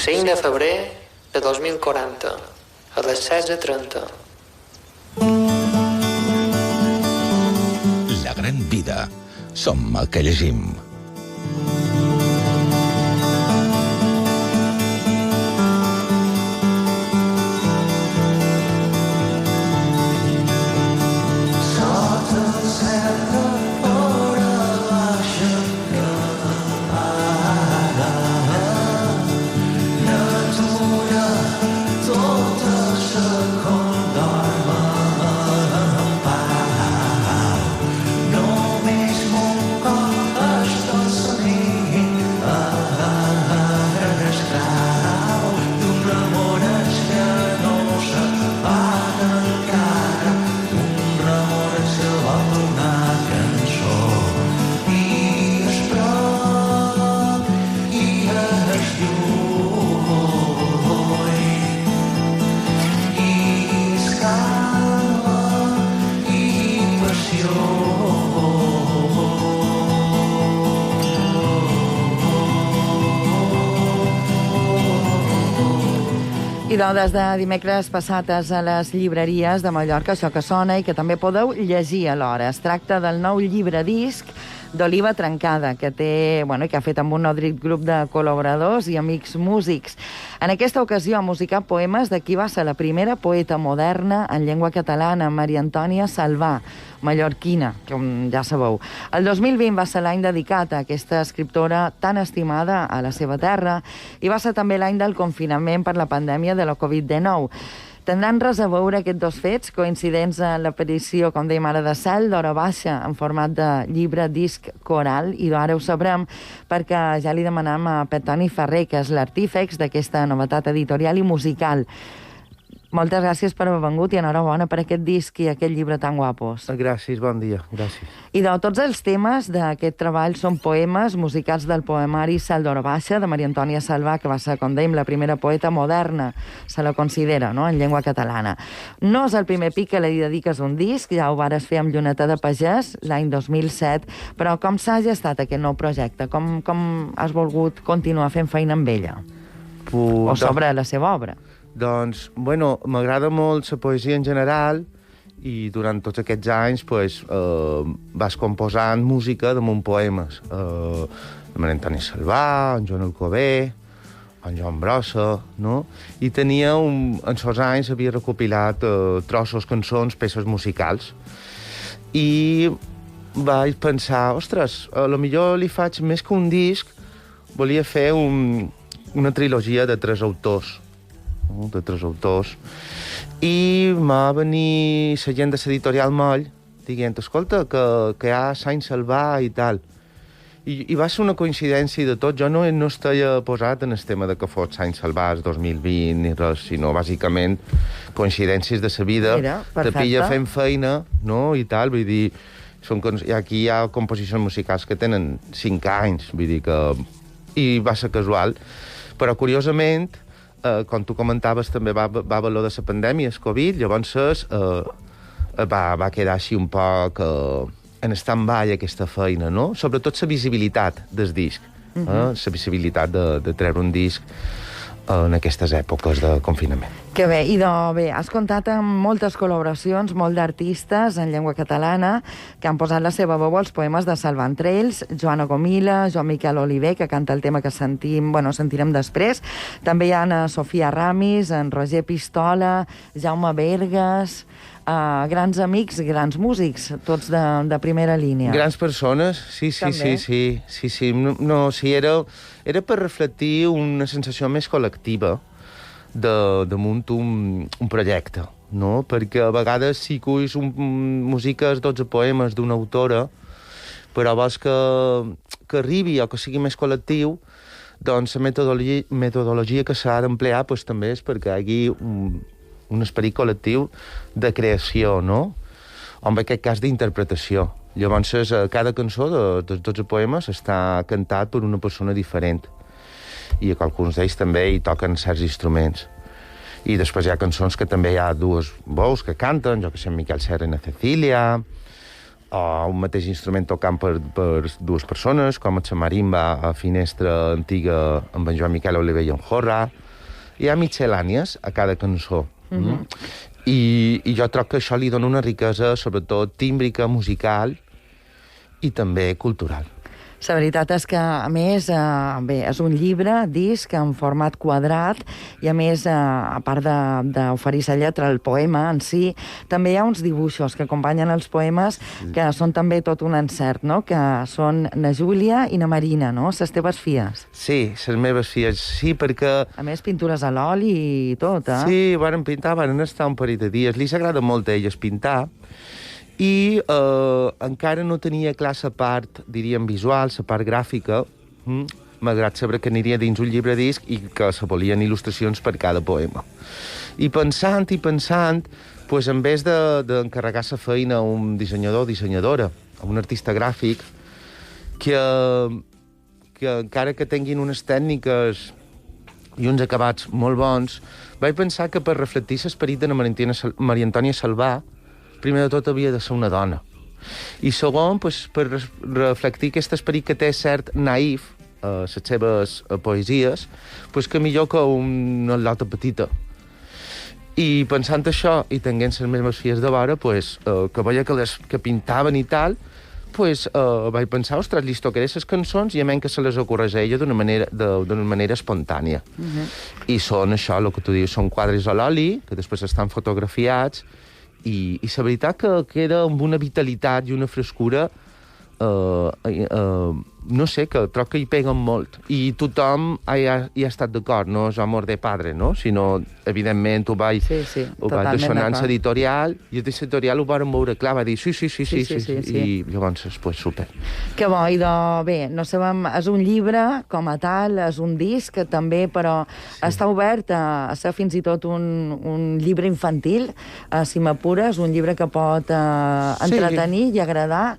5 de febrer de 2040, a les 16:30. La gran vida. Som el que llegim. Idò, des de dimecres passates a les llibreries de Mallorca, això que sona i que també podeu llegir alhora. Es tracta del nou llibre disc d'Oliva Trencada, que té, que ha fet amb un nodrit grup de col·laboradors i amics músics. En aquesta ocasió ha musicat poemes de qui va ser la primera poeta moderna en llengua catalana, Maria Antònia Salvà, mallorquina, com ja sabeu. El 2020 va ser l'any dedicat a aquesta escriptora tan estimada a la seva terra i va ser també l'any del confinament per la pandèmia de la Covid-19. Tindran res a veure aquests dos fets, coincidents en l'aparició, com dèiem ara, de Cel d'Hora Baixa, en format de llibre disc coral, i ara ho sabrem perquè ja li demanam a Petoni Ferrer, que és l'artífex d'aquesta novetat editorial i musical. Moltes gràcies per haver vengut i enhorabona per aquest disc i aquest llibre tan guapos. Gràcies, bon dia, gràcies. I de tots els temes d'aquest treball són poemes musicats del poemari Cel d'Hora Baixa, de Maria Antònia Salvà, que va ser, com dèiem, la primera poeta moderna, se la considera, no?, en llengua catalana. No és el primer pic que li dediques un disc, ja ho vares fer amb Lluneta de Pagès l'any 2007, però com s'ha gestat aquest nou projecte? Com has volgut continuar fent feina amb ella? O sobre la seva obra? Doncs, m'agrada molt la poesia en general i durant tots aquests anys vas composant música damunt poemes. En Maria Antònia Salvà, en Joan Alcover, en Joan Brossa, no? I tenia, en aquests anys, havia recopilat trossos, cançons, peces musicals. I vaig pensar, ostres, potser li faig més que un disc, volia fer una trilogia de 3 autors. I m'ha venir la gent de l'editorial Moll dient, escolta, que hi ha Sant Salvà i tal. I va ser una coincidència de tot. Jo no estava posat en el tema de que fos Sant Salvà el 2020 ni res, sinó bàsicament coincidències de la vida. Te pilla fent feina, no?, i tal, vull dir, aquí hi ha composicions musicals que tenen 5 anys, vull dir que... I va ser casual. Però, curiosament, com tu comentaves, també va valor de la pandèmia, el Covid, llavors va quedar així un poc en stand-by aquesta feina, no? Sobretot la visibilitat del disc, la visibilitat de treure un disc en aquestes èpoques de confinament. Que bé, has comptat amb moltes col·laboracions, molt d'artistes en llengua catalana que han posat la seva veu als poemes de Salvà, entre ells Joana Gomila, Joan Miquel Oliver, que canta el tema que sentirem després. També hi ha Sofia Ramis, en Roger Pistola, Jaume Bergas, grans amics, grans músics, tots de primera línia. Grans persones, sí. No, era per reflectir una sensació més col·lectiva damunt un projecte, no? Perquè a vegades si cuis musiques 12 poemes d'una autora, però vols que arribi o que sigui més col·lectiu, doncs la metodologia que s'ha d'emplear també és perquè hi hagi un esperit col·lectiu de creació, no? O en aquest cas d'interpretació. Llavors, cada cançó dels 12 poemes està cantat per una persona diferent. I alguns d'ells també hi toquen certs instruments. I després hi ha cançons que també hi ha dues veus que canten, jo que sé, Miquel Serra i na Cecília, o un mateix instrument tocant per dues persones, com la marimba a Finestra Antiga amb en Joan Miquel Oliver i en Jorra. Hi ha miscel·lànies a cada cançó. I jo trobo que això li dona una riquesa, sobretot tímbrica, musical i també cultural. La veritat és que, a més, bé, és un llibre, disc, en format quadrat, i a més, a part d'oferir la lletra, el poema en si, també hi ha uns dibuixos que acompanyen els poemes, que són també tot un encert, no?, que són na Júlia i na Marina, no?, les teves filles. Sí, les meves filles, sí, perquè... A més, pintures a l'oli i tot, eh? Sí, varen pintar, varen estar un parell de dies. Li agrada molt a elles pintar, i encara no tenia clar la part, diríem, visual, la part gràfica, malgrat saber que aniria dins un llibre disc i que se volien il·lustracions per cada poema. I pensant, pues, en vez d'encarregar la feina a un dissenyador o dissenyadora, a un artista gràfic, que encara que tinguin unes tècniques i uns acabats molt bons, vaig pensar que per reflectir l'esperit de Maria Antònia Salvà, primer de tot havia de ser una dona. I segon, pues, per reflectir aquest esperit que té cert naïf a les seves poesies, pues, que millor que una lota petita. I pensant això, i tenint les meves filles de vora, pues, que veia que pintaven i tal, pues, vaig pensar, ostres, li tocaré les cançons i a menys que se les ocorreix a ella d'una manera espontània. I són això, el que tu dius, són quadres a l'oli, que després estan fotografiats, i la veritat que queda amb una vitalitat i una frescura, no sé, que trobo que hi peguen molt. I tothom hi ha estat d'acord, no és amor de padre, no? Sinó, evidentment, ho vaig deixar en l'editorial, i l'editorial ho varen veure clar, va dir sí, i llavors, pues, super. Que bo, i bé, no sabem, és un llibre com a tal, és un disc també, però està obert a ser fins i tot un llibre infantil, si m'apures, un llibre que pot entretenir i agradar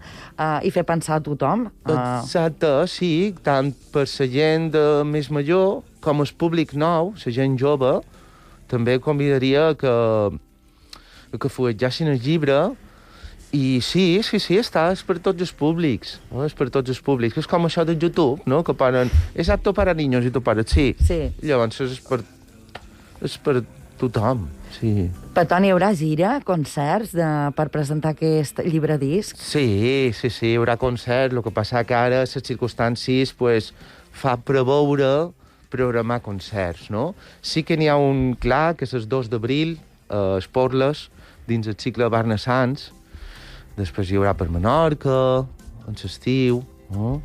i fer pensar a tothom. Exacte, sí, tant per la gent més major com el públic nou, la gent jove, també convidaria que fuetgessin el llibre. I sí, està, és per tots els públics. No? És per tots els públics. És com això de YouTube, no? Que ponen, és apto para niños i tu pares, sí. Llavors és per tothom, sí. Per tant, hi haurà gira, concerts per presentar aquest llibre disc? Sí, hi haurà concerts. El que passa que ara, les circumstàncies, pues, fa preveure programar concerts, no? Sí que n'hi ha un clar, que és el 2 d'abril, a Esporles, dins el cicle Barna Sants. Després hi haurà per Menorca, en l'estiu, no?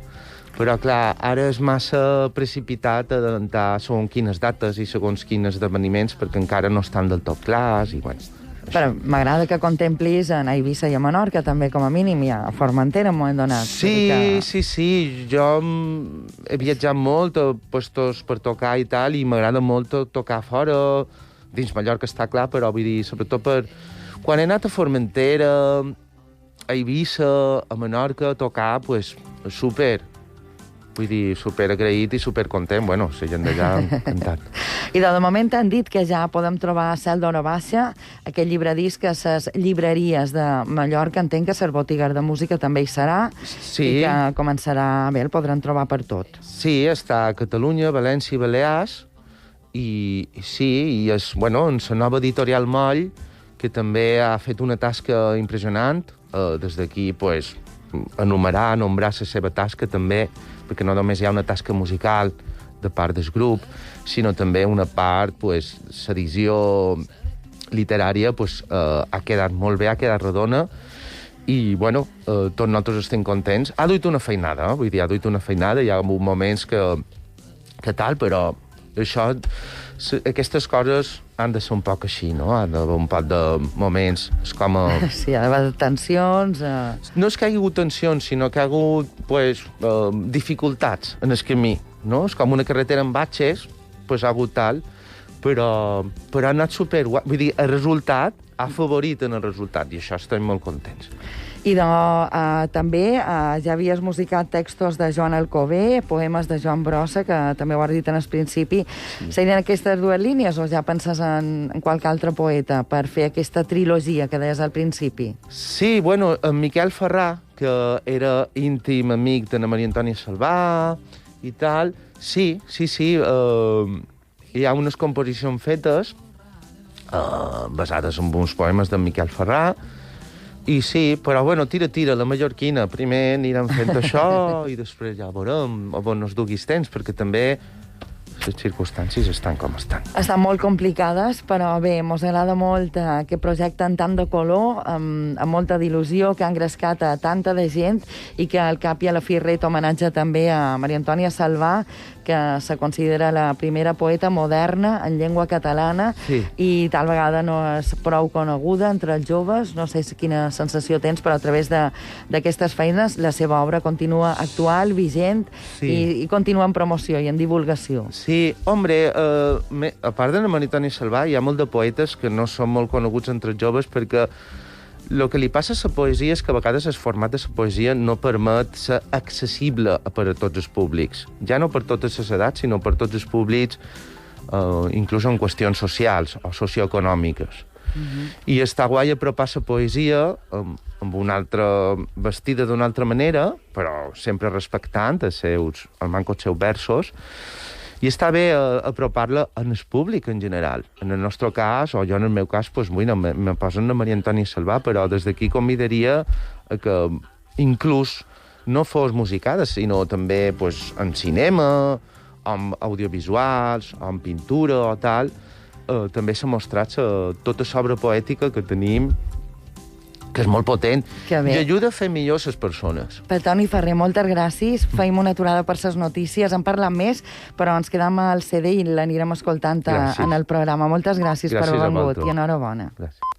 Però, clar, ara és massa precipitat adelantar segons quines dates i segons quins esdeveniments, perquè encara no estan del tot clars i, bueno... Però m'agrada que contemplis anar a Eivissa i a Menorca, també, com a mínim, i a Formentera, en un moment donat. Sí. Jo he viatjat molt a puestos per tocar i tal, i m'agrada molt tocar fora. Dins Mallorca està clar, però vull dir, sobretot per... Quan he anat a Formentera, a Eivissa, a Menorca, a tocar, pues, super. Vull dir, super agraït i super content. Bueno, la gent d'allà encantat. I de moment han dit que ja podem trobar a Cel d'Hora Baixa, aquest llibre disc a les llibreries de Mallorca. Entenc que les botigues de música també hi serà. Sí. I que començarà... Bé, el podran trobar per tot. Sí, està a Catalunya, València i Balears. I sí, i és, bueno, en la nova editorial Moll, que també ha fet una tasca impressionant. Des d'aquí, pues, nombrar la seva tasca també, perquè no només hi ha una tasca musical de part del grup, sinó també una part, pues, l'edició literària, pues, ha quedat molt bé, ha quedat redona, i, bueno, tots nosaltres estem contents. Ha duit una feinada, vull dir, hi ha moments que tal, però això, aquestes coses han de ser un poc així, no? Han d'haver un poc de moments, és com... Sí, ha d'haver tensions... No és que hi hagi hagut tensions, sinó que hi ha hagut, pues, dificultats en el camí, no? És com una carretera amb batxes, pues ha hagut tal, però ha anat superguai. Vull dir, el resultat ha favorit en el resultat, i això estem molt contents. I també ja havies musicat textos de Joan Alcover, poemes de Joan Brossa, que també ho has dit en el principi. Serien aquestes dues línies o ja penses en qualque altre poeta per fer aquesta trilogia que deies al principi? Sí, bueno, en Miquel Ferrà, que era íntim amic de Maria Antònia Salvà i tal, sí, hi ha unes composicions fetes basades en uns poemes d'en Miquel Ferrà, i sí, però bueno, tira, la mallorquina. Primer anirem fent això i després ja veurem on ens duguis temps, perquè també les circumstàncies estan com estan. Estan molt complicades, però bé, mos agrada molt aquest projecte en tant de color, amb molta d'il·lusió, que ha engrescat a tanta de gent i que al cap i a la fi ret homenatge també a Maria Antònia Salvà, que se considera la primera poeta moderna en llengua catalana i tal vegada no és prou coneguda entre els joves. No sé quina sensació tens, però a través d'aquestes feines la seva obra continua actual, vigent i continua en promoció i en divulgació. Sí, hombre, a part de Maria Antònia Salvà hi ha molt de poetes que no són molt coneguts entre els joves perquè el que li passa a la poesia és que a vegades el format de la poesia no permet ser accessible per a tots els públics. Ja no per totes les edats, sinó per tots els públics, inclús en qüestions socials o socioeconòmiques. I està guai apropar la poesia amb una altra, vestida d'una altra manera, però sempre respectant el manco dels seus versos. I està bé apropar-la en el públic en general. En el nostre cas, o jo en el meu cas, doncs, bueno, me posen a Maria Antònia Salvà, però des d'aquí convidaria a que inclús no fos musicada, sinó també doncs, en cinema, en audiovisuals, en pintura o tal, també s'ha mostrat tota l'obra poètica que tenim, que és molt potent, i ajuda a fer millor les persones. Per Toni Ferrer, moltes gràcies. Feim una aturada per les notícies. En parlem més, però ens quedam al CD i l'anirem escoltant en el programa. Moltes gràcies per haver vingut i enhorabona. Gràcies.